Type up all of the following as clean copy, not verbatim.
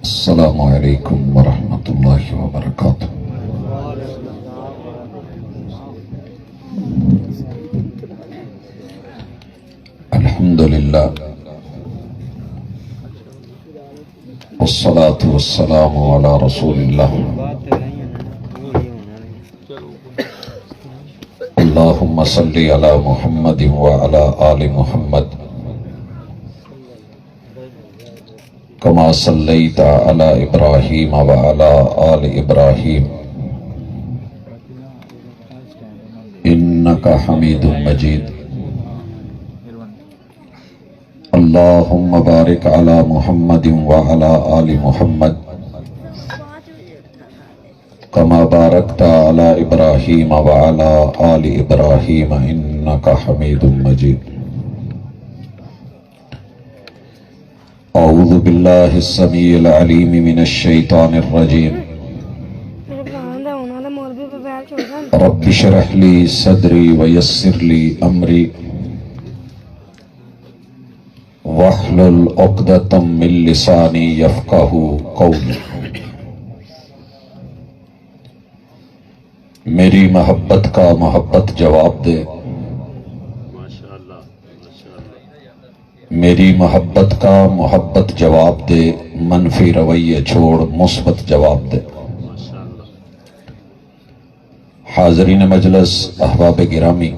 السلام علیکم ورحمۃ اللہ وبرکاتہ۔ الحمدللہ والصلاة والسلام علی رسول اللہ۔ اللہم صلی علی محمد وعلی آل محمد کما صلیت علی ابراہیم وعلی آل ابراہیم انک حمید مجید۔ اللہم بارک علی محمد وعلی آل محمد کما بارکت علی ابراہیم وعلی آل ابراہیم انک حمید مجید۔ اعوذ باللہ السمیع العلیم من الشیطان الرجیم۔ رب اشرح لی صدری ویسر لی امری واحلل عقدۃ من لسانی یفقہوا قولی۔ میری محبت کا محبت جواب دے، میری محبت کا محبت جواب دے، منفی رویے چھوڑ مثبت جواب دے۔ حاضرین مجلس، احباب گرامی،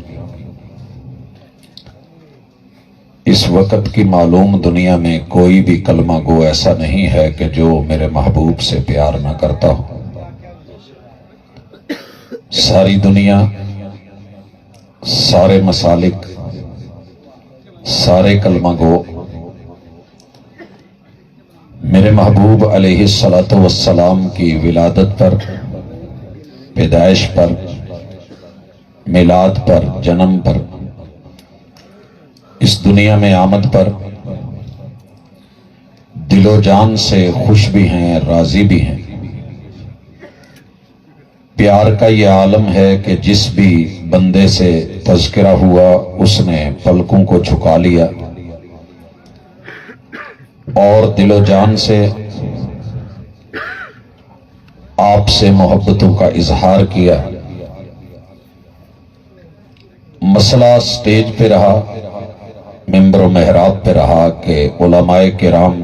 اس وقت کی معلوم دنیا میں کوئی بھی کلمہ گو ایسا نہیں ہے کہ جو میرے محبوب سے پیار نہ کرتا ہو۔ ساری دنیا، سارے مسالک، سارے کلمہ گو میرے محبوب علیہ الصلاۃ والسلام کی ولادت پر، پیدائش پر، میلاد پر، جنم پر، اس دنیا میں آمد پر دل و جان سے خوش بھی ہیں، راضی بھی ہیں۔ پیار کا یہ عالم ہے کہ جس بھی بندے سے تذکرہ ہوا اس نے پلکوں کو جھکا لیا اور دل و جان سے آپ سے محبتوں کا اظہار کیا۔ مسئلہ سٹیج پہ رہا، ممبر و محراب پہ رہا کہ علماء کرام،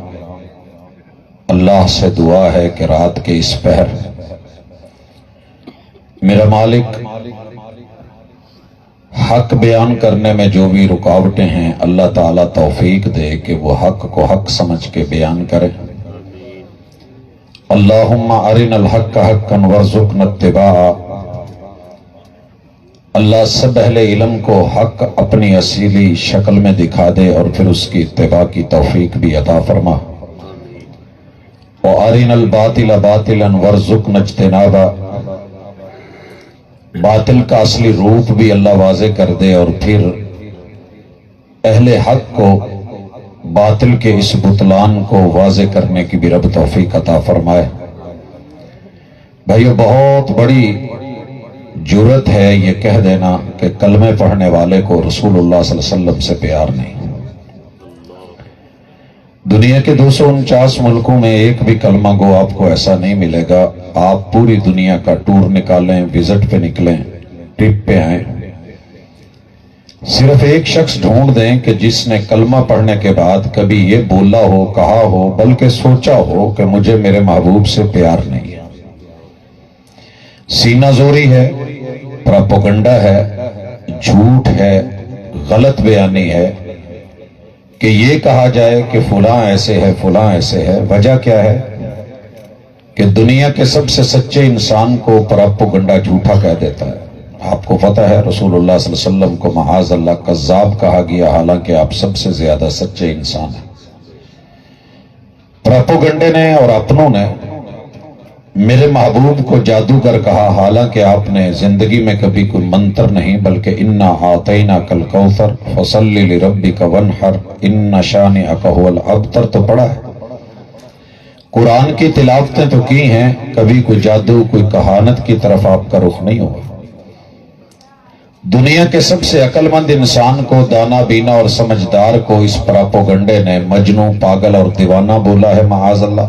اللہ سے دعا ہے کہ رات کے اس پہر میرا مالک حق بیان کرنے میں جو بھی رکاوٹیں ہیں، اللہ تعالیٰ توفیق دے کہ وہ حق کو حق سمجھ کے بیان کرے۔ اللہم ارنا الحق حقا وارزقنا اتباعہ۔ اللہ سب اہل علم کو حق اپنی اصیلی شکل میں دکھا دے اور پھر اس کی اتباع کی توفیق بھی عطا فرما۔ وارنا الباطل باطلا وارزقنا اجتنابہ۔ باطل کا اصلی روپ بھی اللہ واضح کر دے اور پھر اہل حق کو باطل کے اس بطلان کو واضح کرنے کی بھی رب توفیق عطا فرمائے۔ بھائیو، بہت بڑی جرت ہے یہ کہہ دینا کہ کلمے پڑھنے والے کو رسول اللہ صلی اللہ علیہ وسلم سے پیار نہیں۔ دنیا کے 249 ملکوں میں ایک بھی کلمہ گو آپ کو ایسا نہیں ملے گا۔ آپ پوری دنیا کا ٹور نکالیں، وزٹ پہ نکلیں، ٹرپ پہ آئیں، صرف ایک شخص ڈھونڈ دیں کہ جس نے کلمہ پڑھنے کے بعد کبھی یہ بولا ہو، کہا ہو، بلکہ سوچا ہو کہ مجھے میرے محبوب سے پیار نہیں ہے۔ سینہ زوری ہے، پراپوگنڈا ہے، جھوٹ ہے، غلط بیانی ہے کہ یہ کہا جائے کہ فلاں ایسے ہے، فلاں ایسے ہے۔ وجہ کیا ہے کہ دنیا کے سب سے سچے انسان کو پراپوگنڈا جھوٹا کہہ دیتا ہے۔ آپ کو پتہ ہے رسول اللہ صلی اللہ علیہ وسلم کو معاذ اللہ کذاب کہا گیا، حالانکہ آپ سب سے زیادہ سچے انسان ہیں۔ پراپوگنڈے نے اور اپنوں نے میرے محبوب کو جادوگر کہا، حالانکہ آپ نے زندگی میں کبھی کوئی منتر نہیں بلکہ انا اعطیناک الکوثر فصلی لربک وانحر ان شانئک ھو الابتر تو پڑھا ہے۔ قرآن کی تلاوتیں تو کی ہیں، کبھی کوئی جادو، کوئی کہانت کی طرف آپ کا رخ نہیں ہوا۔ دنیا کے سب سے عقل مند انسان کو، دانا بینا اور سمجھدار کو اس پراپوگنڈے نے مجنوں، پاگل اور دیوانہ بولا ہے، معاذ اللہ۔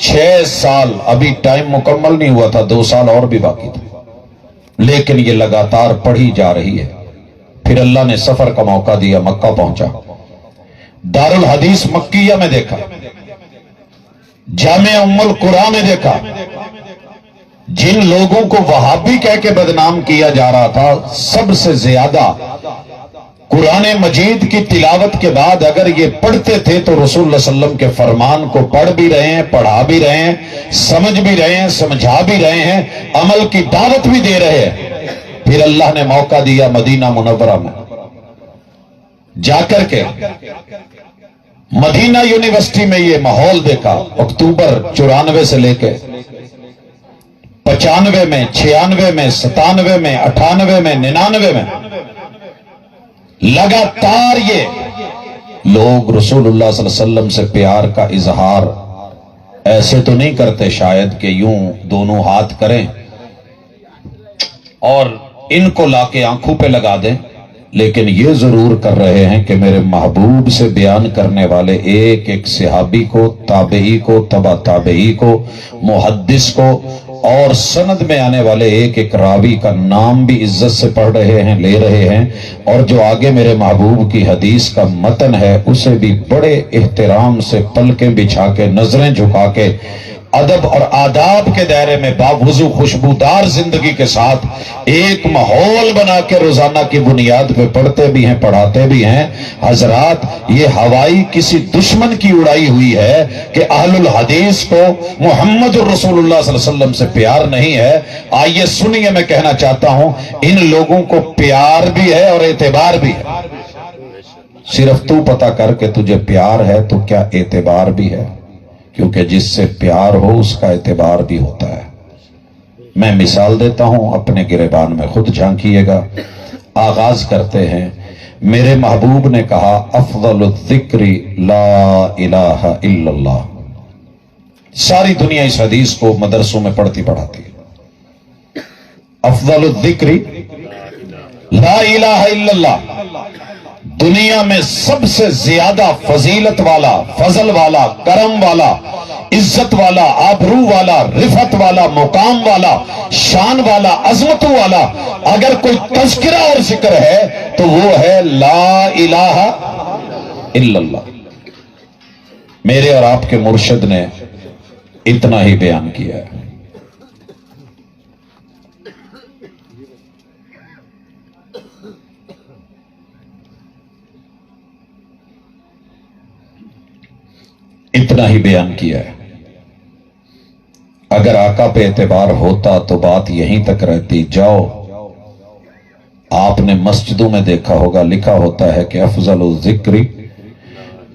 6 سال ابھی ٹائم مکمل نہیں ہوا تھا، 2 سال اور بھی باقی تھے، لیکن یہ لگاتار پڑھی جا رہی ہے۔ پھر اللہ نے سفر کا موقع دیا، مکہ پہنچا، دارالحدیث مکیہ میں دیکھا، جامع ام القرآن میں دیکھا، جن لوگوں کو وہابی کہہ کے بدنام کیا جا رہا تھا، سب سے زیادہ قرآن مجید کی تلاوت کے بعد اگر یہ پڑھتے تھے تو رسول اللہ صلی اللہ علیہ وسلم کے فرمان کو پڑھ بھی رہے ہیں، پڑھا بھی رہے ہیں، سمجھ بھی رہے ہیں، سمجھا بھی رہے ہیں، عمل کی دعوت بھی دے رہے ہیں۔ پھر اللہ نے موقع دیا مدینہ منورہ میں جا کر کے مدینہ یونیورسٹی میں یہ ماحول دیکھا۔ اکتوبر 94 سے لے کے 95 میں، 96 میں، 97 میں، 98 میں، 99 میں لگاتار یہ لوگ رسول اللہ صلی اللہ علیہ وسلم سے پیار کا اظہار ایسے تو نہیں کرتے شاید کہ یوں دونوں ہاتھ کریں اور ان کو لا کے آنکھوں پہ لگا دیں، لیکن یہ ضرور کر رہے ہیں کہ میرے محبوب سے بیان کرنے والے ایک ایک صحابی کو، تابعی کو، تبع تابعی کو، محدث کو اور سند میں آنے والے ایک ایک راوی کا نام بھی عزت سے پڑھ رہے ہیں، لے رہے ہیں، اور جو آگے میرے محبوب کی حدیث کا متن ہے اسے بھی بڑے احترام سے پلکیں بچھا کے، نظریں جھکا کے، ادب اور آداب کے دائرے میں باوضو خوشبودار زندگی کے ساتھ ایک ماحول بنا کے روزانہ کی بنیاد پہ پڑھتے بھی ہیں، پڑھاتے بھی ہیں۔ حضرات، یہ ہوائی کسی دشمن کی اڑائی ہوئی ہے کہ اہل الحدیث کو محمد الرسول اللہ صلی اللہ علیہ وسلم سے پیار نہیں ہے۔ آئیے سنیے، میں کہنا چاہتا ہوں ان لوگوں کو پیار بھی ہے اور اعتبار بھی ہے۔ صرف تو پتہ کر کہ تجھے پیار ہے تو کیا اعتبار بھی ہے، کیونکہ جس سے پیار ہو اس کا اعتبار بھی ہوتا ہے۔ میں مثال دیتا ہوں، اپنے گریبان میں خود جھانکیے گا۔ آغاز کرتے ہیں۔ میرے محبوب نے کہا افضل الذکر لا الہ الا اللہ۔ ساری دنیا اس حدیث کو مدرسوں میں پڑھتی پڑھاتی ہے۔ افضل الذکر لا الہ الا اللہ، دنیا میں سب سے زیادہ فضیلت والا، فضل والا، کرم والا، عزت والا، آبرو والا، رفعت والا، مقام والا، شان والا، عظمت والا اگر کوئی تذکرہ اور ذکر ہے تو وہ ہے لا الہ الا اللہ۔ میرے اور آپ کے مرشد نے اتنا ہی بیان کیا ہے۔ اتنا ہی بیان کیا ہے۔ اگر آقا پہ اعتبار ہوتا تو بات یہیں تک رہتی۔ جاؤ، آپ نے مسجدوں میں دیکھا ہوگا لکھا ہوتا ہے کہ افضل الذکر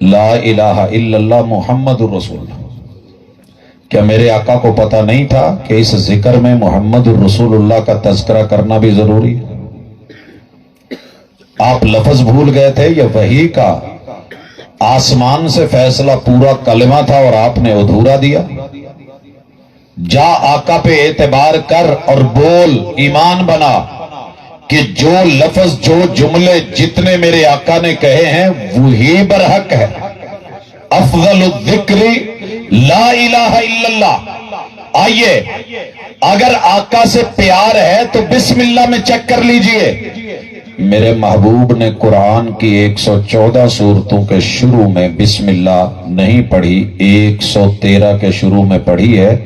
لا الہ الا اللہ محمد الرسول اللہ۔ کیا میرے آقا کو پتہ نہیں تھا کہ اس ذکر میں محمد الرسول اللہ کا تذکرہ کرنا بھی ضروری ہے؟ آپ لفظ بھول گئے تھے، یہ وحی کا آسمان سے فیصلہ پورا کلمہ تھا اور آپ نے ادھورا دیا؟ جا آقا پہ اعتبار کر اور بول، ایمان بنا کہ جو لفظ، جو جملے، جتنے میرے آقا نے کہے ہیں وہی برحق ہے۔ افضل الذکر لا الہ الا اللہ۔ آئیے، اگر آقا سے پیار ہے تو بسم اللہ میں چیک کر لیجئے۔ میرے محبوب نے قرآن کی 114 سورتوں کے شروع میں بسم اللہ نہیں پڑھی، 113 کے شروع میں پڑھی ہے،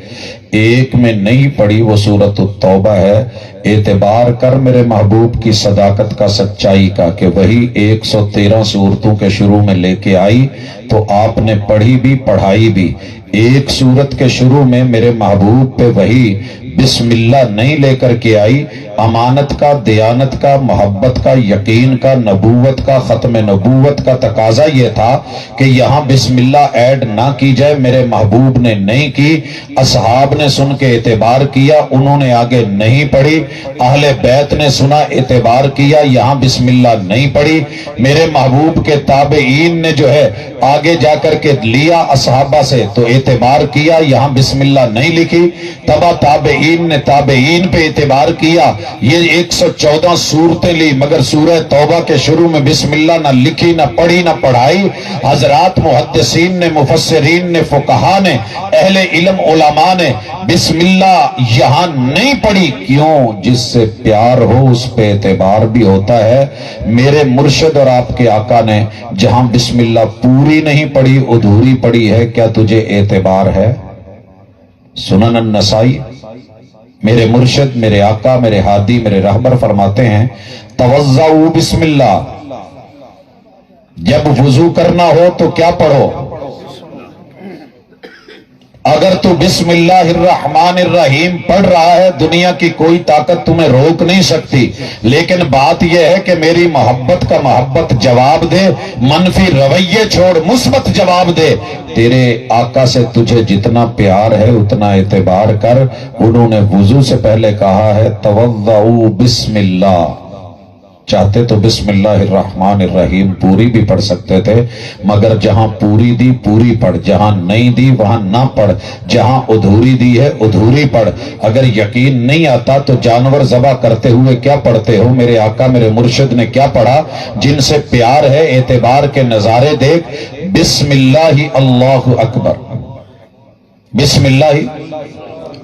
ایک میں نہیں پڑھی، وہ سورۃ التوبہ ہے۔ اعتبار کر میرے محبوب کی صداقت کا، سچائی کا، کہ وہی 113 سورتوں کے شروع میں لے کے آئی تو آپ نے پڑھی بھی، پڑھائی بھی۔ ایک سورت کے شروع میں میرے محبوب پہ وہی بسم اللہ نہیں لے کر کے آئی۔ امانت کا، دیانت کا، محبت کا، یقین کا، نبوت کا، ختم نبوت کا تقاضا یہ تھا کہ یہاں بسم اللہ ایڈ نہ کی جائے۔ میرے محبوب نے نہیں کی، اصحاب نے سن کے اعتبار کیا، انہوں نے آگے نہیں پڑھی، اہل بیت نے سنا، اعتبار کیا، یہاں بسم اللہ نہیں پڑھی۔ میرے محبوب کے تابعین نے جو ہے آگے جا کر کے لیا اصحابہ سے تو اعتبار کیا، یہاں بسم اللہ نہیں لکھی۔ تبع تابعین تابعین نے تابعین پہ اعتبار کیا، یہ 114 صورتیں لی، مگر سورہ توبہ کے شروع میں بسم اللہ نہ لکھی، نہ پڑھی، نہ پڑھائی۔ حضرات محدثین نے، مفسرین نے، فقہا نے، اہل علم علماء نے بسم اللہ یہاں نہیں پڑھی۔ کیوں؟ جس سے پیار ہو اس پہ اعتبار بھی ہوتا ہے۔ میرے مرشد اور آپ کے آقا نے جہاں بسم اللہ پوری نہیں پڑھی، ادھوری پڑھی ہے، کیا تجھے اعتبار ہے؟ سنن النسائی میرے مرشد، میرے آقا، میرے ہادی، میرے رہبر فرماتے ہیں توضؤ بسم اللہ، جب وضو کرنا ہو تو کیا پڑھو؟ اگر تو بسم اللہ الرحمن الرحیم پڑھ رہا ہے، دنیا کی کوئی طاقت تمہیں روک نہیں سکتی، لیکن بات یہ ہے کہ میری محبت کا محبت جواب دے، منفی رویے چھوڑ، مثبت جواب دے۔ تیرے آقا سے تجھے جتنا پیار ہے اتنا اعتبار کر۔ انہوں نے وضو سے پہلے کہا ہے توضؤ بسم اللہ، چاہتے تو بسم اللہ الرحمن الرحیم پوری بھی پڑھ سکتے تھے، مگر جہاں پوری دی پوری پڑھ، جہاں نہیں دی وہاں نہ پڑھ، جہاں ادھوری دی ہے ادھوری پڑھ۔ اگر یقین نہیں آتا تو جانور ذبح کرتے ہوئے کیا پڑھتے ہو؟ میرے آقا میرے مرشد نے کیا پڑھا؟ جن سے پیار ہے اعتبار کے نظارے دیکھ، بسم اللہ اللہ اکبر، بسم اللہ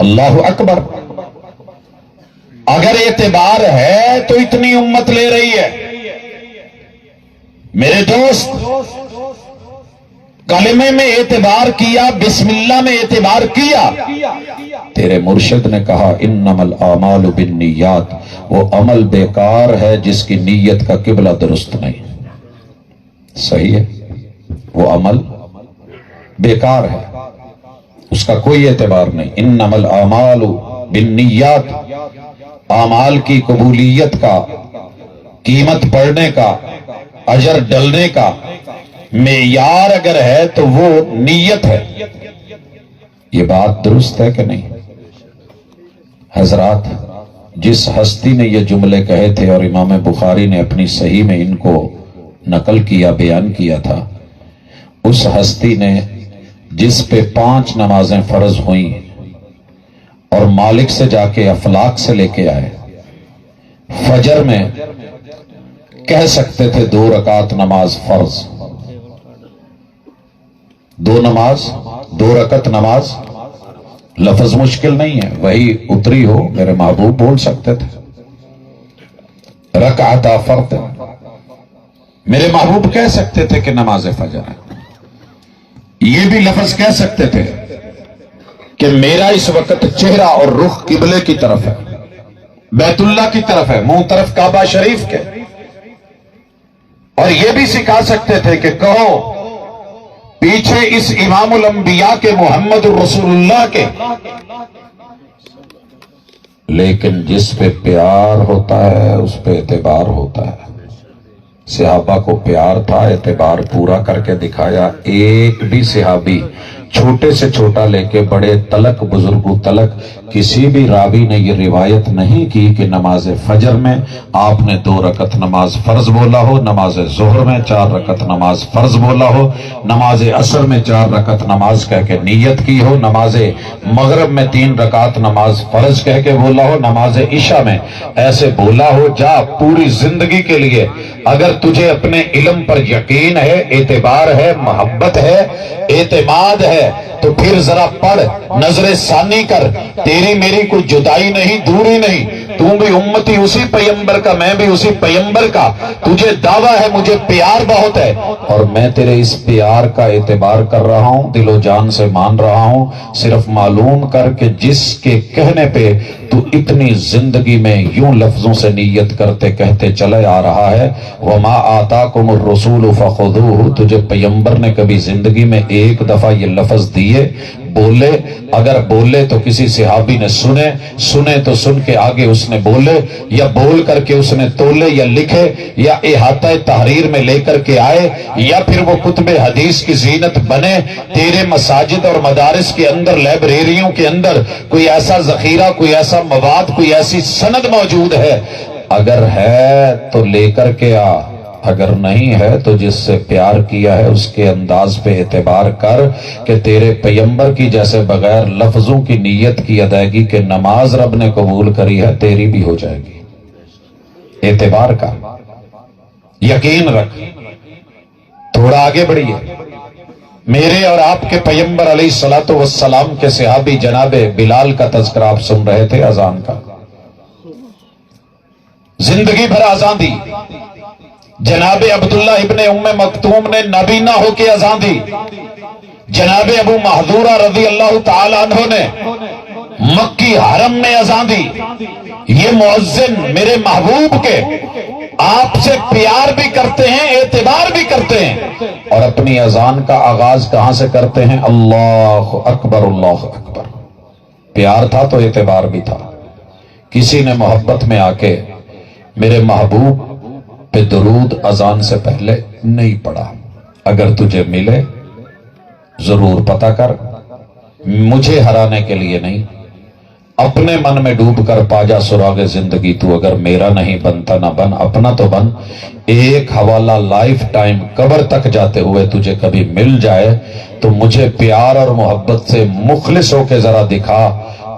اللہ اکبر۔ اگر اعتبار ہے تو اتنی امت لے رہی ہے۔ میرے دوست، کلمے میں اعتبار کیا، بسم اللہ میں اعتبار کیا۔ تیرے مرشد نے کہا انما الاعمال بالنیات، وہ عمل بیکار ہے جس کی نیت کا قبلہ درست نہیں۔ صحیح ہے، وہ عمل بیکار ہے، اس کا کوئی اعتبار نہیں۔ انما الاعمال بالنیات، اعمال کی قبولیت کا، قیمت پڑھنے کا، اجر ڈلنے کا معیار اگر ہے تو وہ نیت ہے۔ یہ بات درست ہے کہ نہیں؟ حضرات، جس ہستی نے یہ جملے کہے تھے اور امام بخاری نے اپنی صحیح میں ان کو نقل کیا، بیان کیا تھا، اس ہستی نے جس پہ 5 نمازیں فرض ہوئیں اور مالک سے جا کے افلاق سے لے کے آئے، فجر میں کہہ سکتے تھے 2 رکعت نماز فرض، 2 رکعت نماز، لفظ مشکل نہیں ہے، وہی اتری ہو میرے محبوب بول سکتے تھے، رکعت فرض، میرے محبوب کہہ سکتے تھے کہ نماز فجر ہے۔ یہ بھی لفظ کہہ سکتے تھے کہ میرا اس وقت چہرہ اور رخ قبلے کی طرف ہے، بیت اللہ کی طرف ہے، منہ طرف کعبہ شریف کے۔ اور یہ بھی سکھا سکتے تھے کہ کہو پیچھے اس امام الانبیاء کے، محمد الرسول اللہ کے۔ لیکن جس پہ پیار ہوتا ہے اس پہ اعتبار ہوتا ہے۔ صحابہ کو پیار تھا، اعتبار پورا کر کے دکھایا۔ ایک بھی صحابی چھوٹے سے چھوٹا لے کے بڑے تلک، بزرگوں تلک، کسی بھی راوی نے یہ روایت نہیں کی کہ نماز فجر میں آپ نے 2 رکعت نماز فرض بولا ہو، نماز ظہر میں 4 رکعت نماز فرض بولا ہو، نماز عصر میں 4 رکعت نماز کہہ کے نیت کی ہو، نماز مغرب میں 3 رکعت نماز فرض کہہ کے بولا ہو، نماز عشاء میں ایسے بولا ہو۔ جا پوری زندگی کے لیے اگر تجھے اپنے علم پر یقین ہے، اعتبار ہے، محبت ہے، اعتماد ہے، تو پھر ذرا پڑھ، نظر ثانی کر۔ تیری میری کوئی جدائی نہیں، دوری نہیں، تو بھی امتی اسی پیمبر کا، میں بھی اسی پیمبر کا۔ تجھے دعویٰ ہے مجھے پیار بہت ہے، اور میں تیرے اس پیار کا اعتبار کر رہا ہوں، دل و جان سے مان رہا ہوں۔ صرف معلوم کر کہ جس کے کہنے پہ تو اتنی زندگی میں یوں لفظوں سے نیت کرتے کہتے چلے آ رہا ہے، وما آتاکم الرسول فخذوہ، تجھے پیمبر نے کبھی زندگی میں ایک دفعہ یہ لفظ دیے، بولے؟ اگر بولے تو کسی صحابی نے سنے تو سن کے آگے اس نے بولے، یا بول کر کے اس نے تولے یا لکھے، یا احاطہ تحریر میں لے کر کے آئے، یا پھر وہ کتب حدیث کی زینت بنے۔ تیرے مساجد اور مدارس کے اندر، لائبریریوں کے اندر کوئی ایسا ذخیرہ، کوئی ایسا مواد، کوئی ایسی سند موجود ہے؟ اگر ہے تو لے کر کے آ، اگر نہیں ہے تو جس سے پیار کیا ہے اس کے انداز پہ اعتبار کر کہ تیرے پیغمبر کی جیسے بغیر لفظوں کی نیت کی ادائیگی کہ نماز رب نے قبول کری ہے تیری بھی ہو جائے گی. اعتبار کا یقین رکھ. تھوڑا آگے بڑھیے. میرے اور آپ کے پیغمبر علیہ الصلوۃ والسلام کے صحابی جناب بلال کا تذکرہ آپ سن رہے تھے. اذان کا زندگی بھر اذان دی. جناب عبداللہ ابن ام مکتوم نے نابینا ہو کے اذان دی. جناب ابو محذورہ رضی اللہ تعالی عنہ نے مکی حرم میں اذان دی. یہ مؤذن میرے محبوب کے آپ سے پیار بھی کرتے ہیں, اعتبار بھی کرتے ہیں, اور اپنی اذان کا آغاز کہاں سے کرتے ہیں؟ اللہ اکبر اللہ اکبر. پیار تھا تو اعتبار بھی تھا. کسی نے محبت میں آ کے میرے محبوب پہ درود اذان سے پہلے نہیں پڑھا. اگر تجھے ملے ضرور پتہ کر. مجھے ہرانے کے لیے نہیں, اپنے من میں ڈوب کر پاجا سراغ زندگی. تو اگر میرا نہیں بنتا نہ بن, اپنا تو بن. ایک حوالہ لائف ٹائم قبر تک جاتے ہوئے تجھے کبھی مل جائے تو مجھے پیار اور محبت سے مخلص ہو کے ذرا دکھا.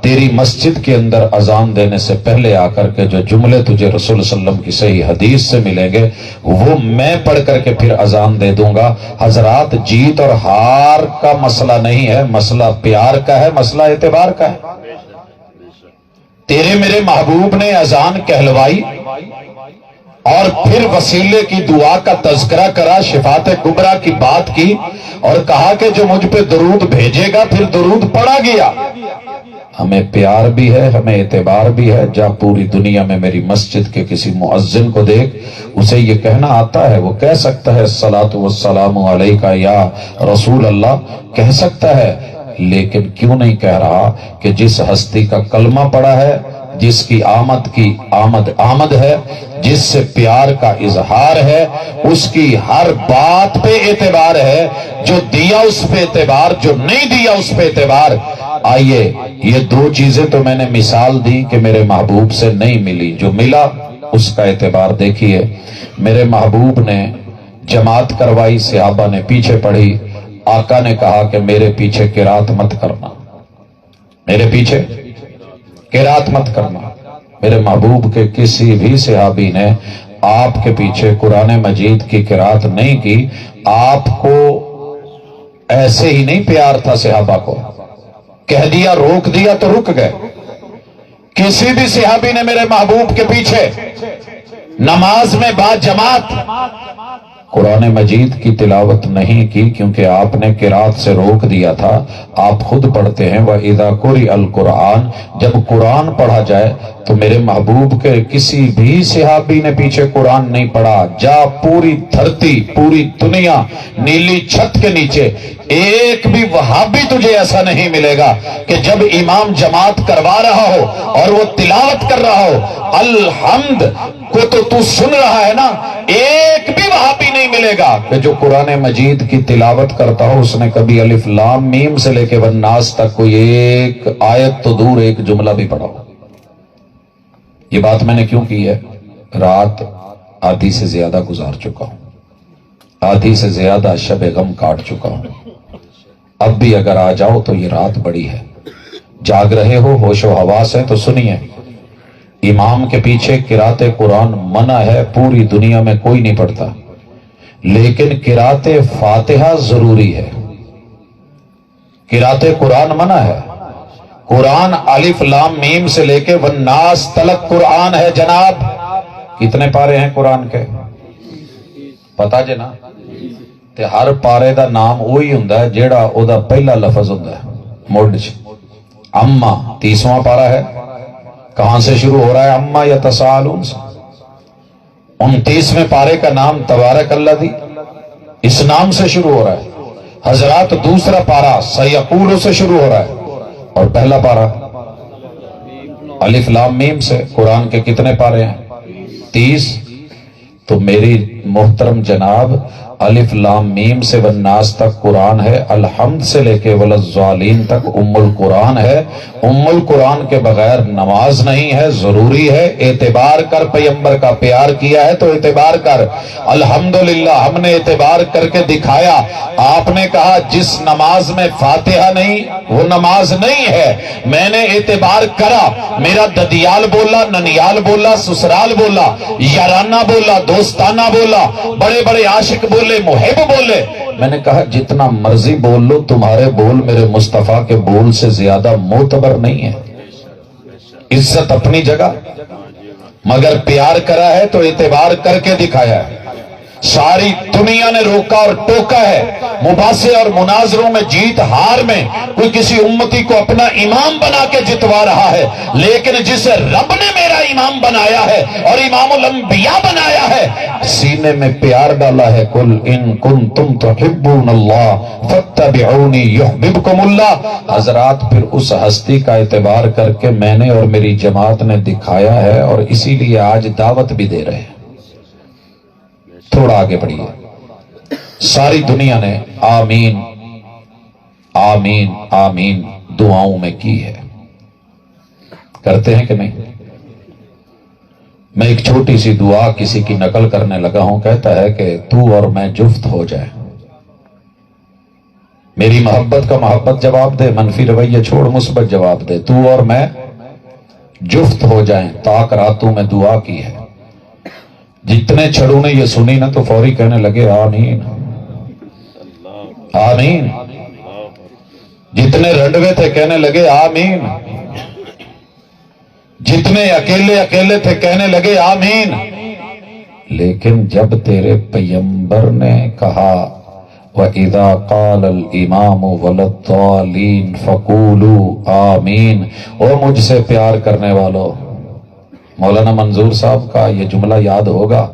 تیری مسجد کے اندر اذان دینے سے پہلے آ کر کے جو جملے تجھے رسول صلی اللہ علیہ وسلم کی صحیح حدیث سے ملیں گے وہ میں پڑھ کر کے پھر اذان دے دوں گا. حضرات, جیت اور ہار کا مسئلہ نہیں ہے, مسئلہ پیار کا ہے, مسئلہ اعتبار کا ہے. تیرے میرے محبوب نے اذان کہلوائی اور پھر وسیلے کی دعا کا تذکرہ کرا, شفاعت کبریٰ کی بات کی اور کہا کہ جو مجھ پہ درود بھیجے گا پھر درود پڑا گیا. ہمیں پیار بھی ہے, ہمیں اعتبار بھی ہے. جا پوری دنیا میں میری مسجد کے کسی مؤذن کو دیکھ, اسے یہ کہنا آتا ہے, وہ کہہ سکتا ہے الصلاۃ والسلام علیک یا رسول اللہ, کہہ سکتا ہے, لیکن کیوں نہیں کہہ رہا کہ جس ہستی کا کلمہ پڑا ہے, جس کی آمد ہے, جس سے پیار کا اظہار ہے, اس کی ہر بات پہ اعتبار ہے. جو دیا اس پہ اعتبار, جو نہیں دیا اس پہ اعتبار. آئیے, یہ دو چیزیں تو میں نے مثال دی کہ میرے محبوب سے نہیں ملی, جو ملا اس کا اعتبار دیکھیے. میرے محبوب نے جماعت کروائی, صحابہ نے پیچھے پڑھی. آقا نے کہا کہ میرے پیچھے قرات مت کرنا, میرے پیچھے قرات مت کرنا. میرے محبوب کے کسی بھی صحابی نے آپ کے پیچھے قرآن مجید کی قرات نہیں کی. آپ کو ایسے ہی نہیں پیار تھا صحابہ کو, کہہ دیا روک دیا تو رک گئے. کسی بھی صحابی نے میرے محبوب کے پیچھے نماز میں با جماعت قرآن مجید کی تلاوت نہیں کی, کیونکہ آپ نے قرات سے روک دیا تھا. آپ خود پڑھتے ہیں وَإِذَا قُرِئَ الْقُرْآنُ, جب قرآن پڑھا جائے تو میرے محبوب کے کسی بھی صحابی نے پیچھے قرآن نہیں پڑھا. جا پوری دھرتی, پوری دنیا, نیلی چھت کے نیچے ایک بھی وہابی تجھے ایسا نہیں ملے گا کہ جب امام جماعت کروا رہا ہو اور وہ تلاوت کر رہا ہو الحمد کو تو سن رہا ہے نا, ایک بھی وہابی نہیں ملے گا کہ جو قرآن مجید کی تلاوت کرتا ہو اس نے کبھی الف لام میم سے لے کے والناس تک کوئی ایک آیت تو دور ایک جملہ بھی پڑھا ہو. یہ بات میں نے کیوں کی ہے؟ رات آدھی سے زیادہ گزار چکا ہوں, آدھی سے زیادہ شب غم کاٹ چکا ہوں. اب بھی اگر آ جاؤ تو یہ رات بڑی ہے. جاگ رہے ہو, ہوش و حواس ہے تو سنیے. امام کے پیچھے قرات قرآن منع ہے, پوری دنیا میں کوئی نہیں پڑھتا, لیکن قرات فاتحہ ضروری ہے. قرات قرآن منع ہے. قرآن الف لام میم سے لے کے والناس تلک قرآن ہے جناب. کتنے پارے ہیں قرآن کے پتا جے نا؟ تے ہر پارے دا نام وہی ہوندا ہے جیڑا او دا پہلا لفظ ہوندا ہے. مڈ چ اما 30واں پارا ہے, کہاں سے شروع ہو رہا ہے؟ اما یتساءلون سے. 29ویں پارے کا نام تبارک الذی, اس نام سے شروع ہو رہا ہے. حضرات دوسرا پارا سیقول سے شروع ہو رہا ہے, اور پہلا پارا الف لام میم سے. قرآن کے کتنے پارے ہیں؟ 30. تو میری محترم جناب الف لام میم سے والناس تک قرآن ہے، الحمد سے لے کے وللضالین تک ام القرآن ہے۔ ام القرآن کے بغیر نماز نہیں ہے، ضروری ہے۔ اعتبار کر، پیغمبر کا پیار کیا ہے تو اعتبار کر۔ الحمدللہ ہم نے اعتبار کر کے دکھایا۔ آپ نے کہا جس نماز میں فاتحہ نہیں وہ نماز نہیں ہے، میں نے اعتبار کرا، میرا ددیال بولا، ننیال بولا، سسرال بولا، یارانہ بولا، دوستانہ بولا، بڑے بڑے عاشق بولے، محب بولے، میں نے کہا جتنا مرضی بول لو، تمہارے بول میرے مصطفیٰ کے بول سے زیادہ معتبر نہیں ہے۔ عزت اپنی جگہ، مگر پیار کرا ہے تو اعتبار کر کے دکھایا ہے۔ ساری دنیا نے روکا اور ٹوکا ہے، مباحثے اور مناظروں میں، جیت ہار میں کوئی کسی امتی کو اپنا امام بنا کے جتوا رہا ہے، لیکن جسے رب نے میرا امام بنایا ہے اور امام الانبیاء بنایا ہے، سینے میں پیار ڈالا ہے۔ قل ان کنتم تحبون اللہ فاتبعونی یحببکم اللہ۔ حضرات پھر اس ہستی کا اعتبار کر کے میں نے اور میری جماعت نے دکھایا ہے، اور اسی لیے آج دعوت بھی دے رہے ہیں۔ تھوڑا آگے بڑھیے۔ ساری دنیا نے آمین آمین آمین دعاؤں میں کی ہے، کرتے ہیں کہ نہیں؟ میں ایک چھوٹی سی دعا کسی کی نقل کرنے لگا ہوں، کہتا ہے کہ تو اور میں جفت ہو جائیں۔ میری محبت کا محبت جواب دے، منفی رویہ چھوڑ، مثبت جواب دے۔ تو اور میں جفت ہو جائیں، تاک راتوں میں دعا کی ہے۔ جتنے چھڑوں نے یہ سنی نا تو فوری کہنے لگے آمین آمین۔ جتنے رنڈوے تھے کہنے لگے آمین، جتنے اکیلے اکیلے تھے کہنے لگے آمین۔ لیکن جب تیرے پیغمبر نے کہا وَإِذَا قَالَ الْإِمَامُ وَلَلضَّالِّينَ فَقُولُوا آمین، اور مجھ سے پیار کرنے والو، مولانا منظور صاحب کا یہ جملہ یاد ہوگا،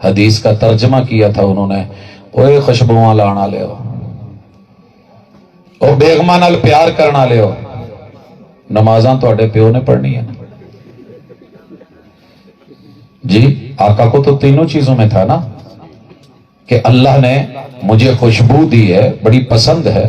حدیث کا ترجمہ کیا تھا انہوں نے، اوے خوشبوواں لانا لے ہو، او بیگماں نال پیار کرنا لے ہو۔ نمازاں تواڈے پیو نے پڑھنی ہے جی۔ آقا کو تو تینوں چیزوں میں تھا نا، کہ اللہ نے مجھے خوشبو دی ہے، بڑی پسند ہے،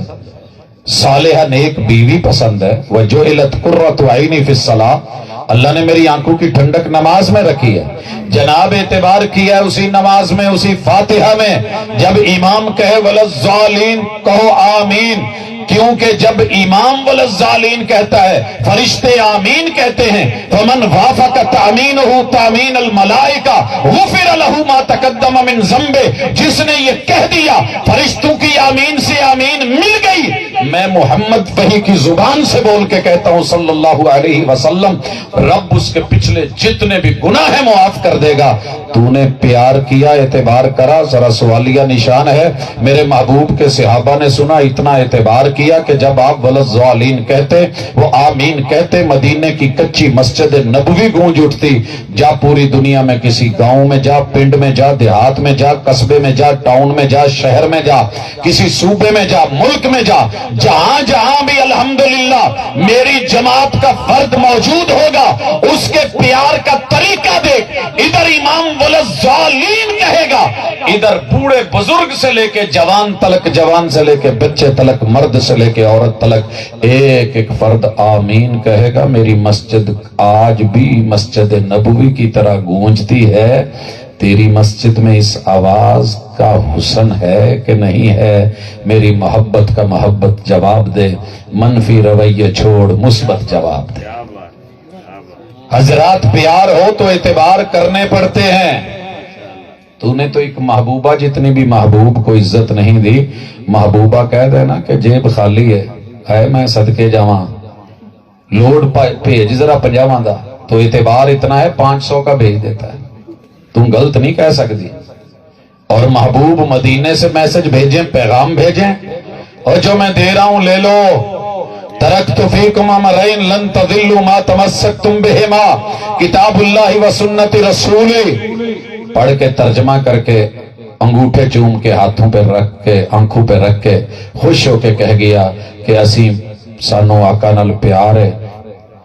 صالحہ نیک بیوی پسند ہے، وَجُعِلَتْ قُرَّةُ عَيْنِي فِي الصَّلَاةِ، اللہ نے میری آنکھوں کی ٹھنڈک نماز میں رکھی ہے۔ جناب اعتبار کیا ہے اسی نماز میں، اسی فاتحہ میں، جب امام کہے وَلَلضَّالِينَ کہو آمین، کیونکہ جب امام وَلَلضَّالِينَ کہتا ہے فرشتے آمین کہتے ہیں۔ فَمَنْ وَافَقَ تَأْمِينُهُ تَأْمِينَ الْمَلَائِكَةِ غُفِرَ لَهُ مَا تَقَدَّمَ مِنْ ذَنبِهِ، جس نے یہ کہہ دیا فرشتوں کی آمین سے آمین مل گئی، میں محمد وحی کی زبان سے بول کے کہتا ہوں صلی اللہ علیہ وسلم، رب اس کے پچھلے جتنے بھی گناہ ہیں معاف کر دے گا۔ تو نے پیار کیا، اعتبار کرا، ذرا سوالیہ نشان ہے۔ میرے محبوب کے صحابہ نے سنا، اتنا اعتبار کیا کہ جب آپ وَلَلضَّالِينَ کہتے، وہ آمین کہتے، مدینے کی کچی مسجد نبوی گونج اٹھتی۔ جا پوری دنیا میں کسی گاؤں میں جا، پنڈ میں جا، دیہات میں جا، قصبے میں جا، ٹاؤن میں جا، شہر میں جا، کسی صوبے میں جا، ملک میں جا، جہاں جہاں بھی الحمدللہ میری جماعت کا فرد موجود ہوگا، اس کے پیار کا طریقہ دیکھ، ادھر امام وَلَلضَّالِينَ کہے گا، ادھر بوڑھے بزرگ سے لے کے جوان تلک، جوان سے لے کے بچے تلک، مرد سے لے کے عورت تلک، ایک ایک فرد آمین کہے گا۔ میری مسجد آج بھی مسجد نبوی کی طرح گونجتی ہے۔ تیری مسجد میں اس آواز کا حسن ہے کہ نہیں ہے؟ میری محبت کا محبت جواب دے، منفی رویہ چھوڑ، مثبت جواب دے۔ حضرات پیار ہو تو اعتبار کرنے پڑتے ہیں۔ تو نے تو ایک محبوبہ جتنی بھی محبوب کو عزت نہیں دی۔ محبوبہ کہہ دینا کہ جیب خالی ہے، اے میں صدقے جاواں، لوڈ بھیج ذرا 50 دا، تو اعتبار اتنا ہے 500 کا بھیج دیتا ہے، تم غلط نہیں کہہ سکتی۔ اور محبوب مدینے سے میسج بھیجیں، پیغام بھیجیں، اور جو میں دے رہا ہوں لے لو، ترکت فیکم امرین لن تضلوا ما تمسکتم بہما، کتاب اللہ و سنت رسولی، پڑھ کے ترجمہ کر کے انگوٹھے چوم کے ہاتھوں پہ رکھ کے آنکھوں پہ رکھ کے خوش ہو کے کہہ گیا کہ اسی سانو آقا نال پیار ہے،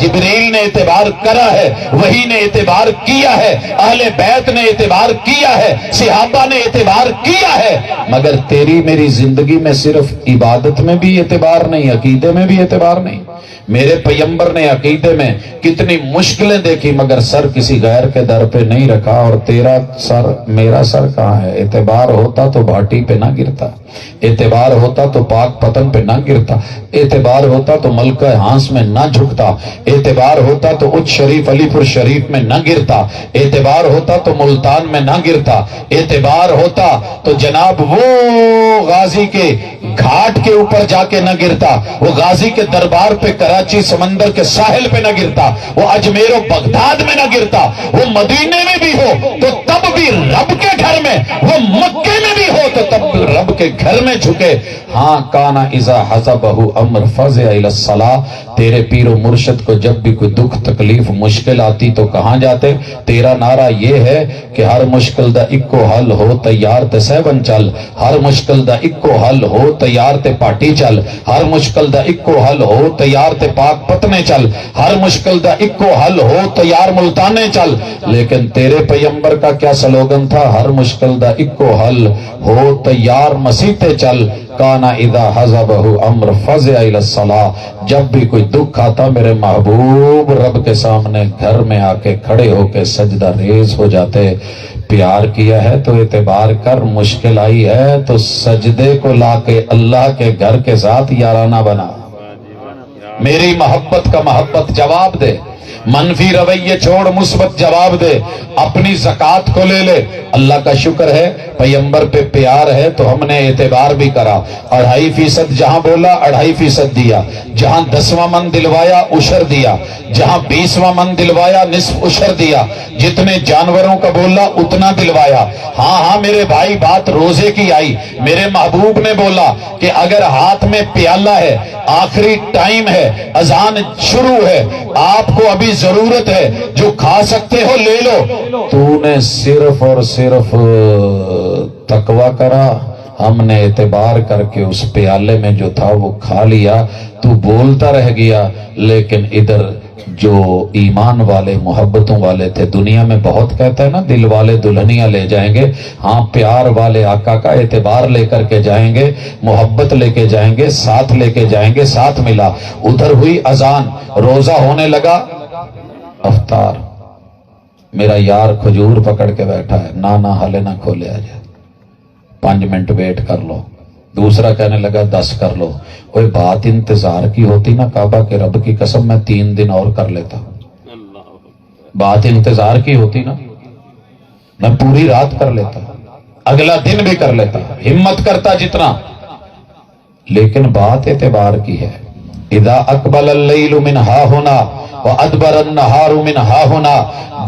جبریل نے اعتبار کرا ہے، وحی نے اعتبار کیا ہے، اہل بیت نے اعتبار کیا ہے، صحابہ نے اعتبار کیا ہے، مگر تیری میری زندگی میں صرف عبادت میں بھی اعتبار نہیں، عقیدے میں بھی اعتبار نہیں۔ میرے پیغمبر نے عقیدے میں کتنی مشکلیں دیکھی مگر سر کسی غیر کے در پہ نہیں رکھا، اور تیرا سر میرا سر کہاں ہے؟ اعتبار ہوتا تو بھاٹی پہ نہ گرتا، اعتبار ہوتا تو پاک پتن پہ نہ گرتا، اعتبار ہوتا تو ملکہ ہانس میں نہ جھکتا، اعتبار ہوتا تو اچ شریف علی پور شریف میں نہ گرتا، اعتبار ہوتا تو ملتان میں نہ گرتا، اعتبار ہوتا تو جناب وہ غازی کے گھاٹ کے اوپر جا کے نہ گرتا، وہ غازی کے دربار پہ کراچی سمندر کے ساحل پہ نہ گرتا، وہ اجمیر و بغداد میں نہ گرتا، وہ مدینے میں بھی ہو تو تب بھی رب کے گھر میں، وہ مکے میں بھی ہو تو تب بھی رب کے گھر میں جھکے۔ ہاں کانا اذا حزبہ امر فزع الی الصلاۃ، تیرے پیر و مرشد کو جب بھی کوئی دکھ تکلیف مشکل آتی تو کہاں جاتے؟ تیرا نعرہ یہ ہے کہ ہر مشکل دا اکو حل ہو تیار تے سیون چل، ہر مشکل دا اکو حل ہو تیار تے پاٹی چل، ہر مشکل دا اکو حل ہو تیار تے پاک پتنے چل، ہر مشکل دا اکو حل ہو تیار ملتانے چل۔ لیکن تیرے پیغمبر کا کیا سلوگن تھا؟ ہر مشکل دا اکو حل ہو تیار مسیتے چل، کانا اذا حزبہ امر فزع الی الصلاۃ، جب بھی کوئی دکھ آتا میرے محبوب رب کے سامنے گھر میں آ کے کھڑے ہو کے سجدہ ریز ہو جاتے۔ پیار کیا ہے تو اعتبار کر، مشکل آئی ہے تو سجدے کو لا کے اللہ کے گھر کے ساتھ یارانہ بنا، میری محبت کا محبت جواب دے، منفی رویے چھوڑ مثبت جواب دے، اپنی زکوٰۃ کو لے لے۔ اللہ کا شکر ہے پیغمبر پہ پیار ہے تو ہم نے اعتبار بھی کرا، 2.5% جہاں بولا 2.5% دیا، جہاں 10واں من دلوایا عشر دیا، جہاں 20واں من دلوایا نصف عشر دیا، جتنے جانوروں کا بولا اتنا دلوایا۔ ہاں ہاں میرے بھائی بات روزے کی آئی، میرے محبوب نے بولا کہ اگر ہاتھ میں پیالہ ہے، آخری ٹائم ہے، اذان شروع ہے، آپ کو ابھی ضرورت ہے، جو کھا سکتے ہو لے لو، تو نے صرف اور صرف تقوی کرا، ہم نے اعتبار کر کے اس پیالے میں جو تھا وہ کھا لیا، تو بولتا رہ گیا، لیکن ادھر جو ایمان والے محبتوں والے تھے، دنیا میں بہت کہتا ہے نا دل والے دلہنیاں لے جائیں گے، ہاں پیار والے آقا کا اعتبار لے کر کے جائیں گے، محبت لے کے جائیں گے، ساتھ لے کے جائیں گے، ساتھ ملا۔ ادھر ہوئی اذان، روزہ ہونے لگا، افطار، میرا یار کھجور پکڑ کے بیٹھا ہے، نہ ہلے نہ کھولے آ جائے، 5 منٹ ویٹ کر لو، دوسرا کہنے لگا 10 کر لو۔ کوئی بات انتظار کی ہوتی نا، کعبہ کے رب کی قسم میں 3 دن اور کر لیتا، بات انتظار کی ہوتی نا میں پوری رات کر لیتا، اگلا دن بھی کر لیتا، ہمت کرتا جتنا، لیکن بات اعتبار کی ہے۔ اذا اقبل اللیل من ہاہنا وادبر النہار من ہاہنا،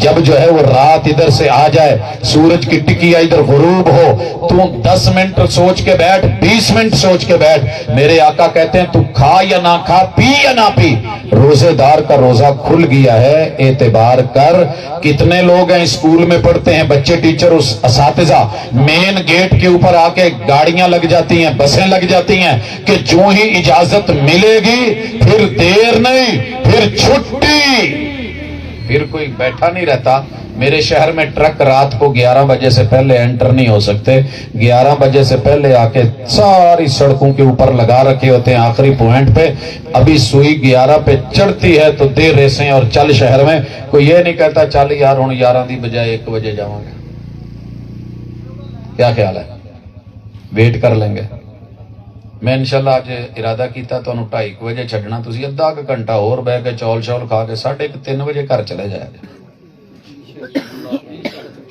جب جو ہے وہ رات ادھر سے آ جائے، سورج کی ٹکیا ادھر غروب ہو، تو 10 منٹ سوچ کے بیٹھ، 20 منٹ سوچ کے بیٹھ۔ میرے آقا کہتے ہیں تو کھا یا نہ کھا، پی یا نہ پی، روزے دار کا روزہ کھل گیا ہے، اعتبار کر۔ کتنے لوگ ہیں اسکول میں پڑھتے ہیں بچے، ٹیچر اساتذہ، مین گیٹ کے اوپر آ کے گاڑیاں لگ جاتی ہیں، بسیں لگ جاتی ہیں کہ جو ہی اجازت ملے گی پھر دیر نہیں، پھر چھٹی، پھر کوئی بیٹھا نہیں رہتا۔ میرے شہر میں ٹرک رات کو 11 بجے سے پہلے انٹر نہیں ہو سکتے، 11 بجے سے پہلے آ کے ساری سڑکوں کے اوپر لگا رکھے ہوتے ہیں آخری پوائنٹ پہ، ابھی سوئی 11 پہ چڑھتی ہے تو دے ریسیں اور چل شہر میں۔ کوئی یہ نہیں کہتا چل یار ہوں 11 دی بجائے 1 بجے جاؤں گے، کیا خیال ہے؟ ویٹ کر لیں گے۔ میں انشاءاللہ آج ارادہ کیتا تو 2:30 بجے چھڈنا، تسی ادھا گھنٹہ اور بہ کے چول کھا کے 2:30 بجے گھر چلے جائے،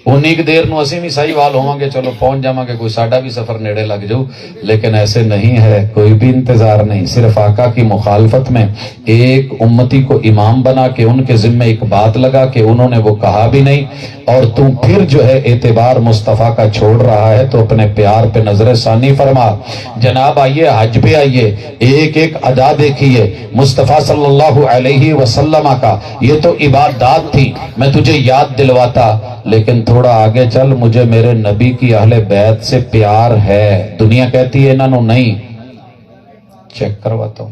انی کی دیر نو اسی بھی صحیح وال ہوں گے، چلو پہنچ جاواں گے، کوئی ساڈا بھی سفر نیڑے لگ جاؤ، لیکن ایسے نہیں ہے، کوئی بھی انتظار نہیں۔ صرف آقا کی مخالفت میں ایک امتی کو امام بنا کے ان کے ذمہ ایک بات لگا کہ انہوں نے وہ کہا بھی نہیں، اور تم پھر جو ہے اعتبار مصطفیٰ کا چھوڑ رہا ہے تو اپنے پیار پہ نظر ثانی فرما۔ جناب آئیے حج پہ آئیے، ایک ایک ادا دیکھیے مصطفیٰ صلی اللہ علیہ وسلم کا، یہ تو عبادات تھی، میں تجھے یاد دلواتا، لیکن تھوڑا آگے چل، مجھے میرے نبی کی اہل بیت سے پیار ہے، دنیا کہتی ہے انہوں نہیں، چیک کرواتا ہوں۔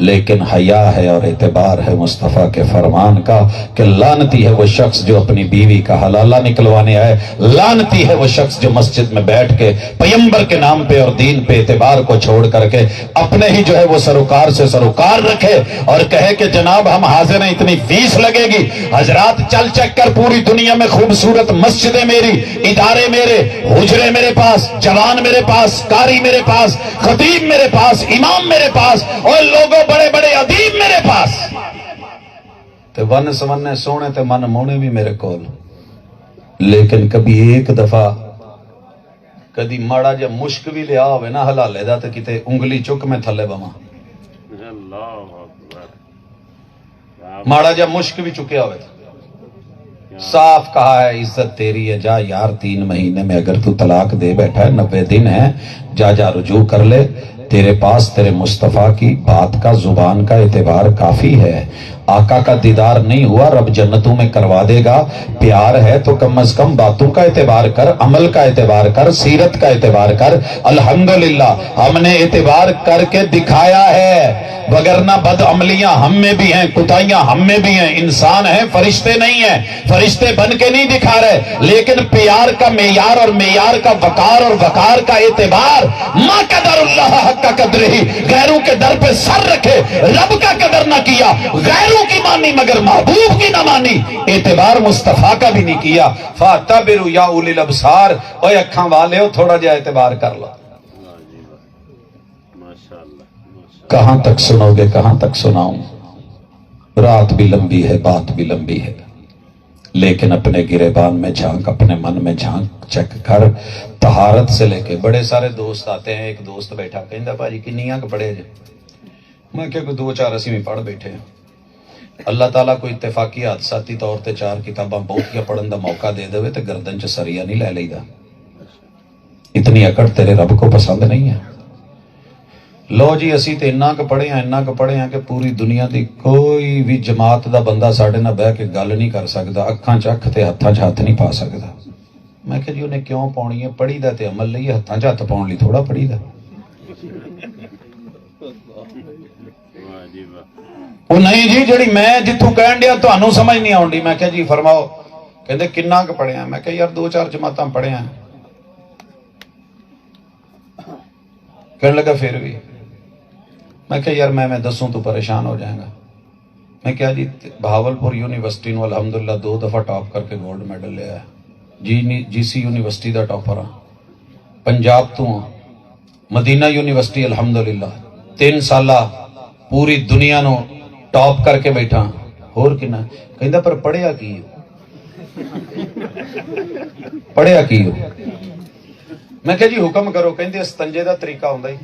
لیکن حیا ہے اور اعتبار ہے مصطفیٰ کے فرمان کا کہ لعنتی ہے وہ شخص جو اپنی بیوی کا حلالہ نکلوانے آئے، لعنتی ہے وہ شخص جو مسجد میں بیٹھ کے پیغمبر کے نام پہ اور دین پہ اعتبار کو چھوڑ کر کے اپنے ہی جو ہے وہ سروکار سے سروکار رکھے اور کہے کہ جناب ہم حاضر ہیں، اتنی فیس لگے گی۔ حضرات چل چک کر پوری دنیا میں خوبصورت مسجدیں میری، ادارے میرے، حجرے میرے پاس، جوان میرے پاس، قاری میرے پاس، خطیب میرے پاس، امام میرے پاس، اور لوگوں بڑے بڑے ادیب میرے پاس، تے ون سمنے سونے تے من مونے بھی میرے کول، لیکن کبھی ایک دفعہ کدی ماڑا جا مشک بھی لیا ہوئے نا حلالے دا تے کتے انگلی چک میں تھلے بما، ماڑا جا مشک بھی چکیا ہوئے تھا، صاف کہا ہے عزت تیری ہے، جا یار 3 مہینے میں اگر تو طلاق دے بیٹھا ہے 90 دن ہے، جا رجوع کر لے، تیرے پاس تیرے مصطفیٰ کی بات کا زبان کا اعتبار کافی ہے، آقا کا دیدار نہیں ہوا رب جنتوں میں کروا دے گا، پیار ہے تو کم از کم باتوں کا اعتبار کر، عمل کا اعتبار کر، سیرت کا اعتبار کر۔ الحمدللہ ہم نے اعتبار کر کے دکھایا ہے، وگرنہ بد عملیاں ہم میں بھی ہیں، کوتاہیاں ہم میں بھی ہیں، انسان ہیں، فرشتے نہیں ہیں، فرشتے بن کے نہیں دکھا رہے، لیکن پیار کا معیار اور معیار کا وقار اور وقار کا اعتبار، ما قدر اللہ حق کا قدر ہی، غیروں کے در پہ سر رکھے، رب کا قدر نہ کیا، غیروں کی مانی مگر محبوب کی نہ مانی، اعتبار مصطفیٰ کا بھی نہیں کیا۔ فَاعْتَبِرُوا يَا أُولِي الْأَبْصَارِ، اوے اکھاں والے ہو تھوڑا جا اعتبار کر لو۔ کہاں تک سنو گے، کہاں تک سناؤں؟ رات بھی لمبی ہے، بات بھی لمبی ہے، لیکن اپنے گریبان میں جھانک، اپنے من میں جھانک چیک کر، طہارت سے لے کے بڑے سارے دوست آتے ہیں۔ ایک دوست بیٹھا کہندا بھاجی کنیاں کہ پڑھے جے؟ میں کہ کوئی 2-4 اسی میں پڑھ بیٹھے ہیں۔ اللہ تعالیٰ کو اتفاقی حادثاتی طور تے 4 کتاباں بہتیاں پڑھن دا موقع دے دے تے گردن چ سریا نہیں لے لیدا، اتنی اکڑ تیرے رب کو پسند نہیں ہے۔ لو جی اسی تے اتنا کہ پڑھے ہیں کہ پوری دنیا دی کوئی بھی جماعت دا بندہ ساڈے نال بہ کے گل نہیں کر سکدا، اکھاں چ اکھ تے ہتھاں چ ہاتھ نہیں پا سکدا۔ میں کہ جی انہیں کیوں پاؤنی ہے؟ پڑھی دا تے عمل لئی، ہتھاں چ ہاتھ پاؤن لئی تھوڑا پڑھی دا۔ وہ نہیں جی جڑی میں جتوں کہن ڈیا تانوں سمجھ نہیں آؤندی۔ میں کہ جی فرماؤ، کہندے کنا کہ پڑھے ہیں؟ میں کہ یار 2-4 جماعتاں پڑھے ہیں۔ کہنے لگا پھر بھی؟ میں کہ یار میں دسوں تو پریشان ہو جائیں گا۔ میں کیا جی بہاولپور یونیورسٹی نو الحمدللہ 2 دفعہ ٹاپ کر کے گولڈ میڈل لیا ہے، جی سی یونیورسٹی دا ٹاپر ہاں، پنجاب تو ہاں، مدینہ یونیورسٹی الحمدللہ 3 سالہ پوری دنیا نو ٹاپ کر کے بیٹھا ہور کنا۔ کہندا پر پڑھیا کی ہو؟ پڑھیا کی ہو؟ میں کہ جی حکم کرو۔ کہندے استنجے دا طریقہ ہوندا ہی۔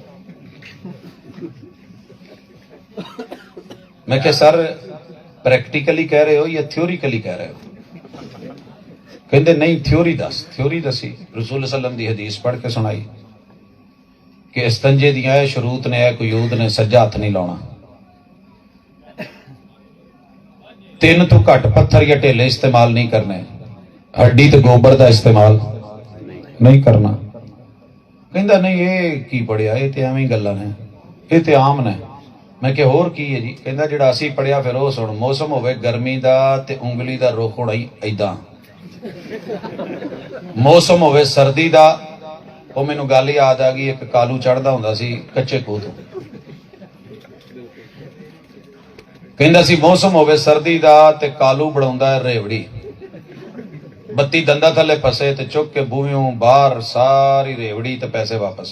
میں کہ سر پریکٹیکلی کہہ رہے ہو یا تھیوریکلی کہہ رہے ہو؟ کہندے نہیں تھیوری دس۔ تھیوری دسی، رسول صلی اللہ علیہ وسلم دی حدیث پڑھ کے سنائی کہ استنجے دیاں اے شروط نے، اے قیود نے، سجا ہاتھ نہیں لاؤنا، 3 تو گھٹ پتھر یا ٹیلے استعمال نہیں کرنے، ہڈی تے گوبر دا استعمال نہیں کرنا۔ کہندا نہیں یہ کی پڑھیا، یہ تے ایویں گلاں نے، یہ تے عام نے۔ میں کہ ہور کی ہے جی؟ کہندا جڑا اسی پڑھیا پھر وہ سن، موسم ہوئے گرمی دا تے انگلی دا رخ ہونا ہی ایداں، موسم ہوئے سردی دا، وہ مینوں گل یاد آ گئی، ایک کالو چڑھدا ہوندا سی کچے کھوہ تو، کہندا سی موسم ہوئے سردی دا تے کالو بڑھاوندا ہے ریوڑی، بتی دندا تھلے پسے تے چک کے بوہیوں باہر ساری ریوڑی تے پیسے واپس۔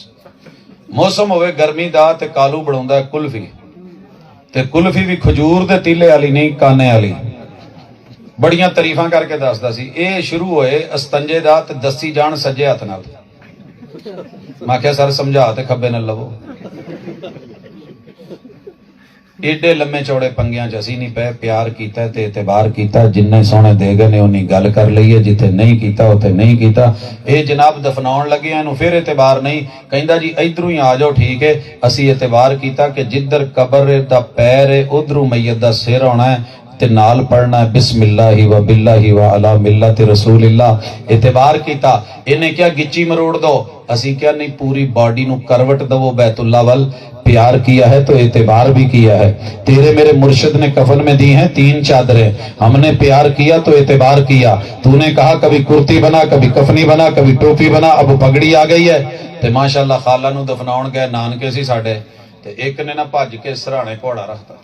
موسم ہوئے گرمی دا تے کالو بڑھاوندا ہے کلفی، تے کلفی بھی کھجور دے تیلے والی نہیں، کانے والی۔ بڑیاں تعریفاں کر کے دسدا سی۔ اے شروع ہوئے استنجے دا تے دسی جان سجے ہاتھ نال۔ میں کہیا سر سمجھا تے کھبے نال لو۔ ایڈے لمے چوڑے پنگیاں چ اسی نہیں پے، پیار کیتا تے اعتبار کیتا، جننے سونے دے گئے نے انہیں گل کر لئیے، جتے نہیں کیتا ہوتے نہیں کیتا۔ اے جناب دفناؤن لگے ہیں، پھر اعتبار نہیں، کہندا جی ادھروں ہی آ جاؤ ٹھیک ہے، اسی اعتبار کیتا کہ جدھر قبر دا پیر ہے ادھروں میت دا سر ہونا ہے، تے نال پڑھنا ہے بسم اللہ و باللہ و علی ملت رسول اللہ. اعتبار کیتا. انہیں کیا گچی مروڑ دو, اسی کیا نہیں پوری باڈی نو کروٹ دو بیت اللہ وال. پیار کیا ہے تو اعتبار بھی کیا ہے. تیرے میرے مرشد نے کفن میں دی ہیں 3 چادریں, ہم نے پیار کیا تو اعتبار کیا. تو نے کہا کبھی کرتی بنا, کبھی کفنی بنا, کبھی ٹوپی بنا, اب پگڑی آ گئی ہے. تے ماشاءاللہ خالہ نو دفناؤن گئے نانکے سی ساڈے, تے ایک نے نہ بھج کے سرانے گھوڑا رکھتا.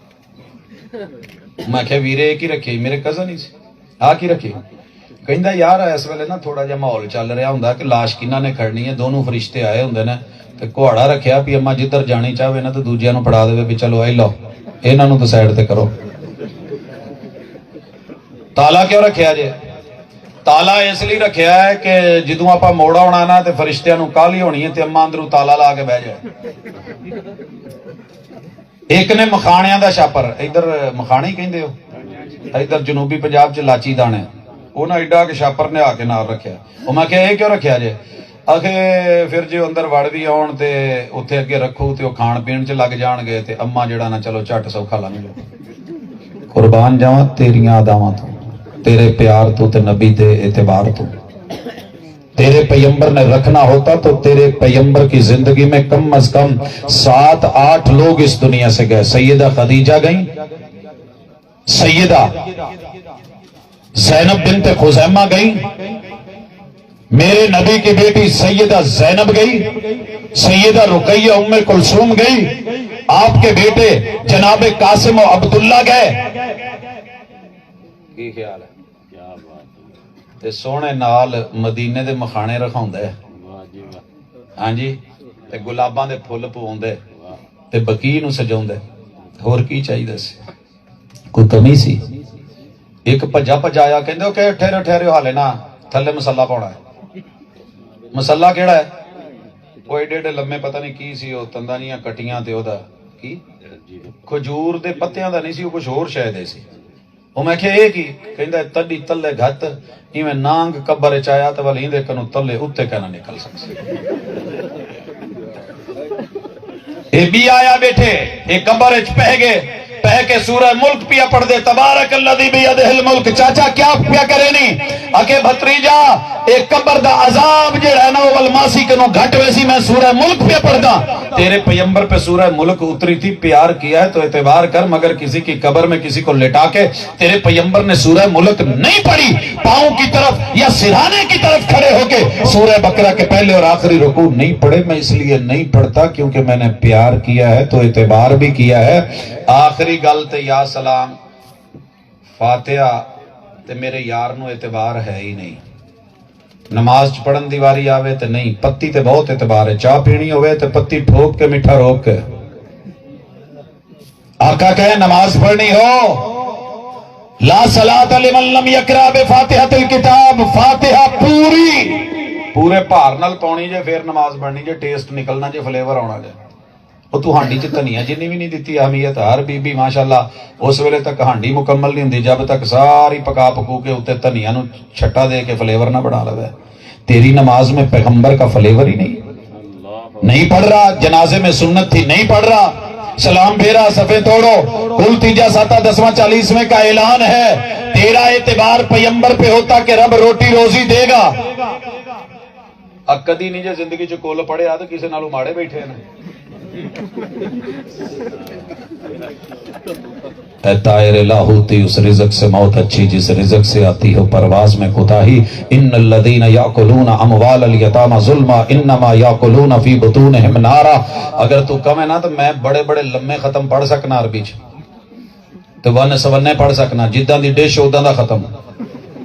میں کہ ویرے ایک ہی رکھی, میرے کزن ہی سی, آ کی رکھی. کہندا یار اس ویلے نا تھوڑا جہا ماحول چل رہا ہوندا کہ لاش کنہاں نے کھڑنی ہے, دونوں فرشتے آئے ہوندے نے تے گھوڑا رکھیا بھی اما جدھر جانی چاہے نا تو دوجیاں نو پڑھا دے بھی چلو اے لو انہاں نو تے سائیڈ تے کرو. تالا کیوں رکھیا جے؟ تالا اس لیے رکھیا ہے کہ جدوں آپا موڑا ہونا نا تے فرشتیاں نو کالی ہونی ہے تے اما اندروں تالا لا کے بہ جائے. ایک نے مکھانیاں دا چھاپر, ادھر مکھانی کہندے ہو, ادھر جنوبی پنجاب چ لاچی دانے, انہاں ایڈا کے چھاپر نے آ کے نال رکھیا. او میں کہ اے کیوں رکھیا جے؟ آخے پھر جو اندر وڑ بھی آن تے اتنے اگے رکھو تے وہ کھان پین چ لگ جان گے تے اما جڑا نا چلو جھٹ سوکھا لنگ جاؤ. قربان جاواں تیریاں اداواں تو, تیرے پیار تو تے نبی دے اعتبار تو. تیرے پیغمبر نے رکھنا ہوتا تو تیرے پیغمبر کی زندگی میں کم از کم 7-8 لوگ اس دنیا سے گئے. سیدہ خدیجہ گئیں, سیدہ زینب بنت خزیمہ گئیں, میرے نبی کی بیٹی سیدہ زینب گئی, سیدہ رقیہ ام کلثوم گئی, آپ کے بیٹے جناب قاسم و عبداللہ گئے. کی خیال ہے؟ تے سونے نال مدینے دے مکھانے رکھاؤندے, ہاں جی, تے گلاباں دے پھل پواوندے, تے بقیع نو سجاوندے. ہور کی چاہیے سی؟ کوئی کمی سی؟ ایک پجا پجایا کہندے کہ ٹھہرو ٹھہرو حالے نا تھلے مسلح پاؤنا ہے. مسلح کیڑا ہے؟ وہ ایڈے ایڈے لمے پتہ نہیں کی سی, وہ تندانیاں کٹیاں تے دا کی کھجور دے پتیاں دا نہیں سی, وہ کچھ اور شے دے سی. وہ میں کہ اے کی کہندا تڈی تلے گھت ایویں نانگ قبر چ آیا تے ولی ایندے کنوں تلے اوتے کہنا نکل سکسی. اے بھی آیا بیٹھے اے قبر وچ پہ گئے, پہ کے سورہ ملک پیا پڑھ دے تبارک الذی بیدہ الملک. چاچا کیا پیا کرے نہیں اکے بھتریجا اے قبر دا عذاب جڑا ہے نا وہ والماسی کنوں گھٹ ویسی میں سورہ ملک پیا پڑھ دا. تیرے پیغمبر پہ سورہ ملک اتری تھی, پیار کیا ہے تو اعتبار کر, مگر کسی کی قبر میں کسی کو لٹا کے تیرے پیغمبر نے سورہ ملک نہیں پڑھی. پاؤں کی طرف یا سرہانے کی طرف کھڑے ہو کے سورہ بقرہ کے پہلے اور آخری رکوع نہیں پڑھے. میں اس لیے نہیں پڑھتا کیونکہ میں نے پیار کیا ہے تو اعتبار بھی کیا ہے. آخری گل تے یا سلام فاتحہ تے میرے یار نو اعتبار ہے ہی نہیں. نماز پڑھن دی واری آوے تے نہیں, پتی تے بہت اعتبار ہے. چاہ پینی ہوئے تے پتی ٹھوک کے میٹھا روک کے. آقا کہے نماز پڑھنی ہو لا صلاۃ لمن لم یقرأ بفاتحۃ الکتاب, فاتحہ پورے بھار نال پاؤنی جے پھر نماز پڑھنی جے, ٹیسٹ نکلنا جے, فلیور آنا جے. وہ تو ہانڈی چ دھنیا جنی بھی نہیں دیتی اہمیت. ہر بی بی ماشاءاللہ اس ویلے تک ہانڈی مکمل نہیں ہوندی جب تک ساری پکا پکو کے اتنے دھنیا نو چھٹا دے کے فلیور نہ بنا لے. تیری نماز میں پیغمبر کا فلیور ہی نہیں پڑھ رہا. جنازے میں سنت تھی نہیں پڑھ رہا. سلام پھیرا صفے توڑو, کل تیجا ساتا 10واں 40واں کا اعلان ہے. تیرا اعتبار پیغمبر پہ ہوتا کہ رب روٹی روزی دے گا. اب کدی نہیں جے زندگی چ کول پڑھیا تو کسی نالوں ماڑے بیٹھے نا. اے طائر لاہوتی, اس رزق سے موت اچھی جس رزق سے آتی ہو پرواز میں کوتاہی. ان الذین یاکلون اموال الیتامی ظلما انما یاکلون فی بطونہم نارا. اگر تو کم ہے نا تو میں بڑے بڑے لمحے ختم پڑھ سکنا عربی چ, تو ون سونے پڑھ سکنا, جداں دی ڈش اوداں دا ختم,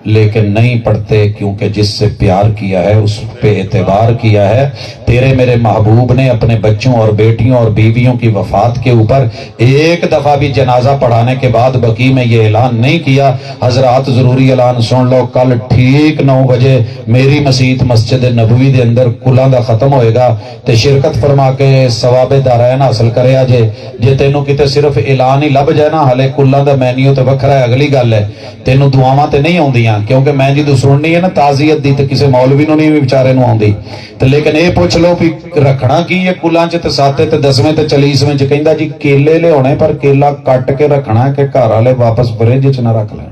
لیکن نہیں پڑھتے کیونکہ جس سے پیار کیا ہے اس پہ اعتبار کیا ہے. تیرے میرے محبوب نے اپنے بچوں اور بیٹیوں اور بیویوں کی وفات کے اوپر ایک دفعہ بھی جنازہ پڑھانے کے بعد بقیع میں یہ اعلان نہیں کیا. حضرات ضروری اعلان سن لو, کل ٹھیک 9 بجے میری مسجد مسجد نبوی دے اندر کلاں دا ختم ہوئے گا, تے شرکت فرما کے ثواب دارین حاصل کریا جے. جے تینوں کتے صرف اعلان ہی لب جائے نا, ہلے کلاں دا مینیو تے وکھرا ہے, اگلی گل ہے. تینوں دعاواں تے نہیں آوندیاں کیونکہ میں جدوں سننی ہے نا تعزیت دی تے کسے مولوی نو نہیں بیچارے نو آوندی. تے لیکن اے پوچھ ਲਓ ਵੀ ਰੱਖਣਾ ਕੀ ਹੈ ਕੁਲਾਂ 'ਚ ਤੇ ਸਾਤੇ ਤੇ 10ਵੇਂ ਤੇ 40ਵੇਂ 'ਚ ਕਹਿੰਦਾ ਜੀ ਕੇਲੇ ਲਿਆਉਣੇ ਪਰ ਕੇਲਾ ਕੱਟ ਕੇ ਰੱਖਣਾ ਕਿ ਘਰ ਵਾਲੇ ਵਾਪਸ ਫਰਿੱਜ 'ਚ ਨਾ ਰੱਖ ਲੈਣ।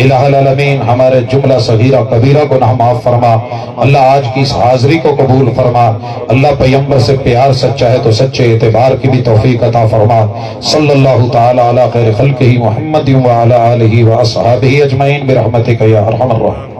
الہ العالمین ہمارے جملہ صغیرہ کبیرہ گناہ معاف فرما۔ اللہ آج کی اس حاضری کو قبول فرما۔ اللہ پیغمبر سے پیار سچا ہے تو سچے اعتبار کی بھی توفیق عطا فرما۔ صلی اللہ تعالی علی خیر خلقہ محمد وعلی آلہ واصحابہ اجمعین برحمتک یا ارحم الراحمین۔